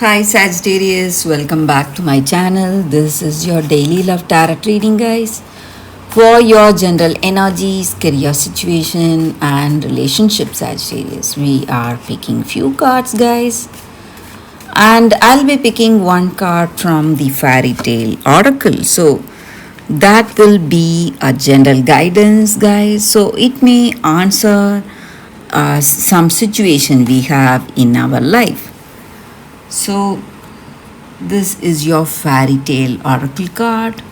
Hi Sagittarius, welcome back to my channel. This is your daily love tarot reading, guys. For your general energies, career situation, and relationship, Sagittarius, we are picking few cards, guys. And I'll be picking one card from the fairy tale oracle. So that will be a general guidance, guys. So it may answer some situation we have in our life. So this is your fairy tale oracle card.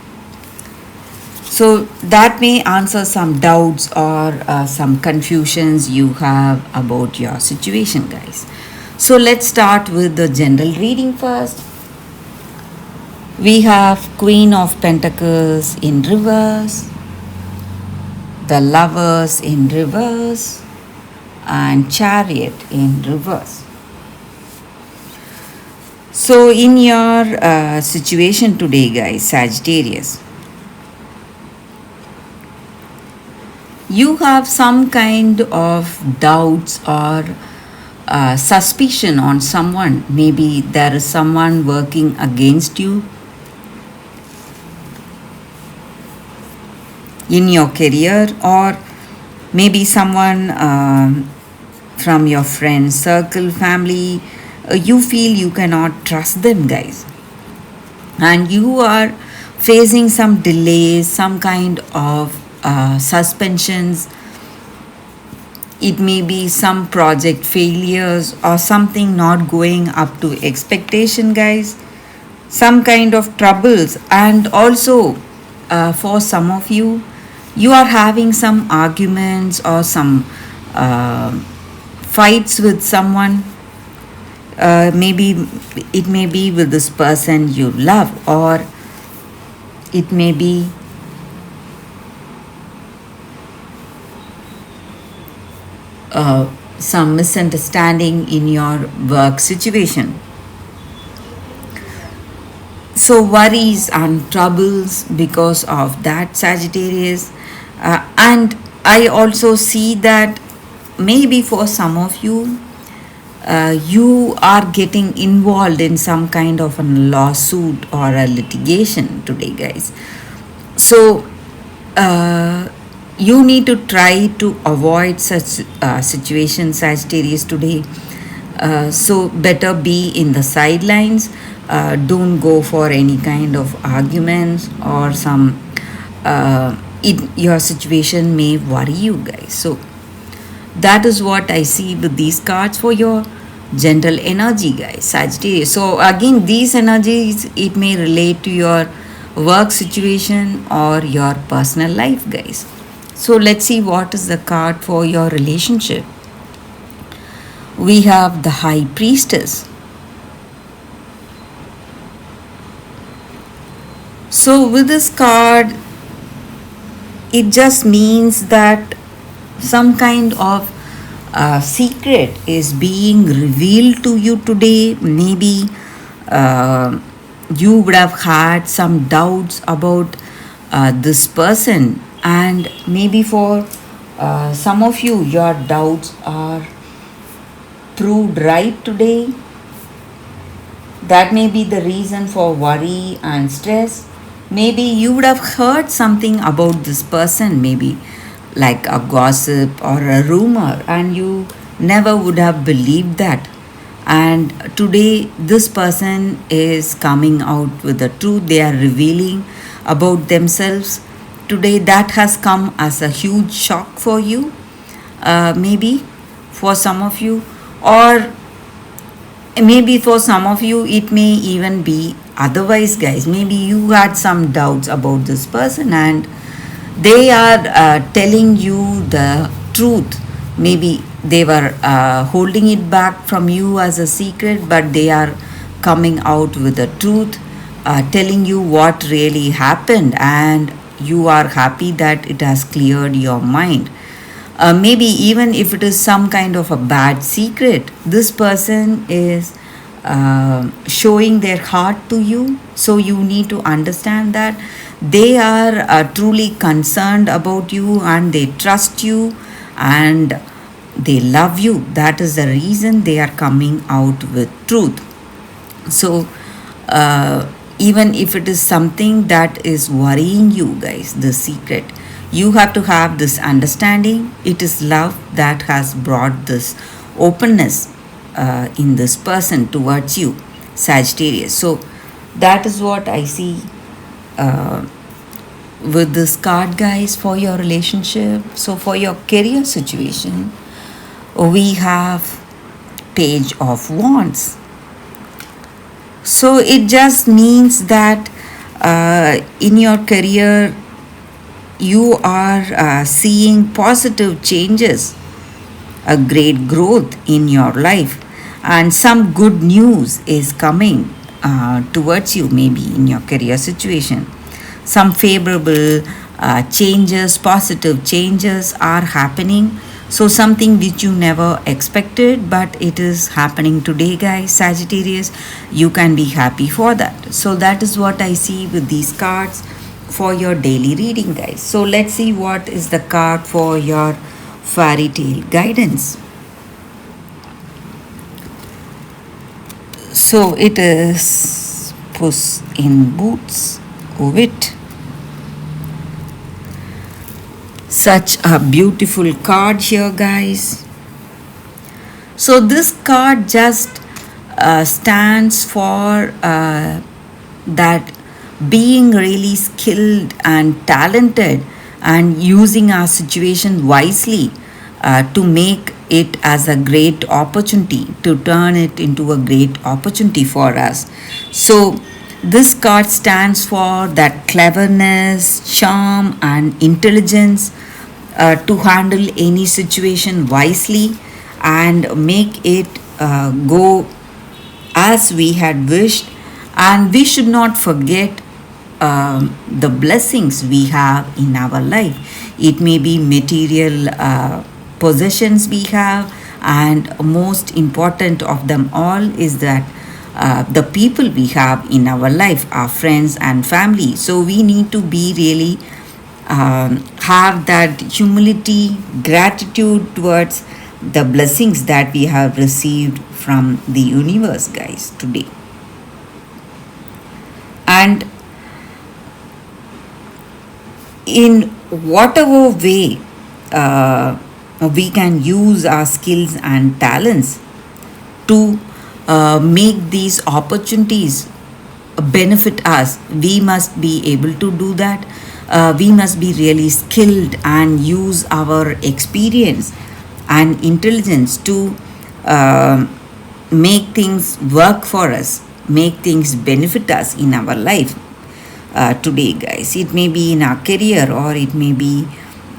So that may answer some doubts or some confusions you have about your situation, guys. So let's start with the general reading first. We have Queen of Pentacles in reverse, the Lovers in reverse, and Chariot in reverse. So, in your situation today, guys, Sagittarius, you have some kind of doubts or suspicion on someone. Maybe there is someone working against you in your career, or maybe someone from your friend circle, family. You feel you cannot trust them, guys, and you are facing some delays, some kind of suspensions. It may be some project failures or something not going up to expectation, guys, some kind of troubles. And also for some of you, you are having some arguments or some fights with someone. Maybe it may be with this person you love, or it may be some misunderstanding in your work situation. So worries and troubles because of that, Sagittarius. And I also see that maybe for some of you, you are getting involved in some kind of a lawsuit or a litigation today, guys. So you need to try to avoid such situations, Sagittarius, today. So better be in the sidelines. Don't go for any kind of arguments or some your situation may worry you, guys. So that is what I see with these cards for your general energy, guys, Sagittarius. So again, these energies, it may relate to your work situation or your personal life, guys. So let's see what is the card for your relationship. We have the High Priestess. So with this card, it just means that some kind of secret is being revealed to you today. Maybe you would have had some doubts about this person, and maybe for some of you, your doubts are proved right today. That may be the reason for worry and stress. Maybe you would have heard something about this person, maybe like a gossip or a rumor, and you never would have believed that. And today, this person is coming out with the truth. They are revealing about themselves. Today, that has come as a huge shock for you, maybe for some of you, or maybe for some of you, it may even be otherwise, guys. Maybe you had some doubts about this person and they are telling you the truth. Maybe they were holding it back from you as a secret, but they are coming out with the truth, telling you what really happened, and you are happy that it has cleared your mind. Maybe even if it is some kind of a bad secret, this person is showing their heart to you. So you need to understand that they are truly concerned about you, and they trust you, and they love you. That is the reason they are coming out with truth. So even if it is something that is worrying you guys, the secret, you have to have this understanding. It is love that has brought this openness in this person towards you, Sagittarius. So that is what I see uh, with this card, guys, for your relationship. So for your career situation, we have Page of Wands. So it just means that in your career you are seeing positive changes, a great growth in your life, and some good news is coming towards you, maybe in your career situation. Some favorable changes, positive changes are happening. So, something which you never expected, but it is happening today, guys, Sagittarius. You can be happy for that. So, that is what I see with these cards for your daily reading, guys. So, let's see what is the card for your fairy tale guidance. So, it is Puss in Boots, Wit. Such a beautiful card here, guys. So this card just stands for that being really skilled and talented and using our situation wisely to make it as a great opportunity, to turn it into a great opportunity for us. So this card stands for that cleverness, charm, and intelligence to handle any situation wisely and make it go as we had wished. And we should not forget the blessings we have in our life. It may be material possessions we have, and most important of them all is that the people we have in our life, our friends and family. So we need to be really have that humility, gratitude towards the blessings that we have received from the universe, guys, today. And in whatever way we can use our skills and talents to make these opportunities benefit us, we must be able to do that. We must be really skilled and use our experience and intelligence to uh, make things work for us, make things benefit us in our life today, guys. It may be in our career or it may be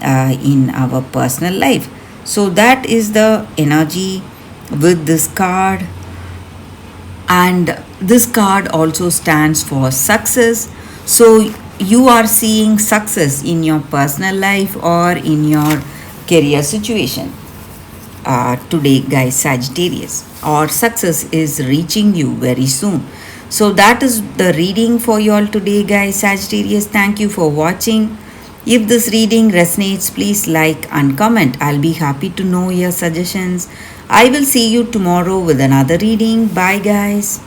in our personal life. So that is the energy with this card. And this card also stands for success. So you are seeing success in your personal life or in your career situation today, guys, Sagittarius, or success is reaching you very soon. So that is the reading for you all today, guys, Sagittarius. Thank you for watching. If this reading resonates, please like and comment. I'll be happy to know your suggestions. I will see you tomorrow with another reading. Bye, guys.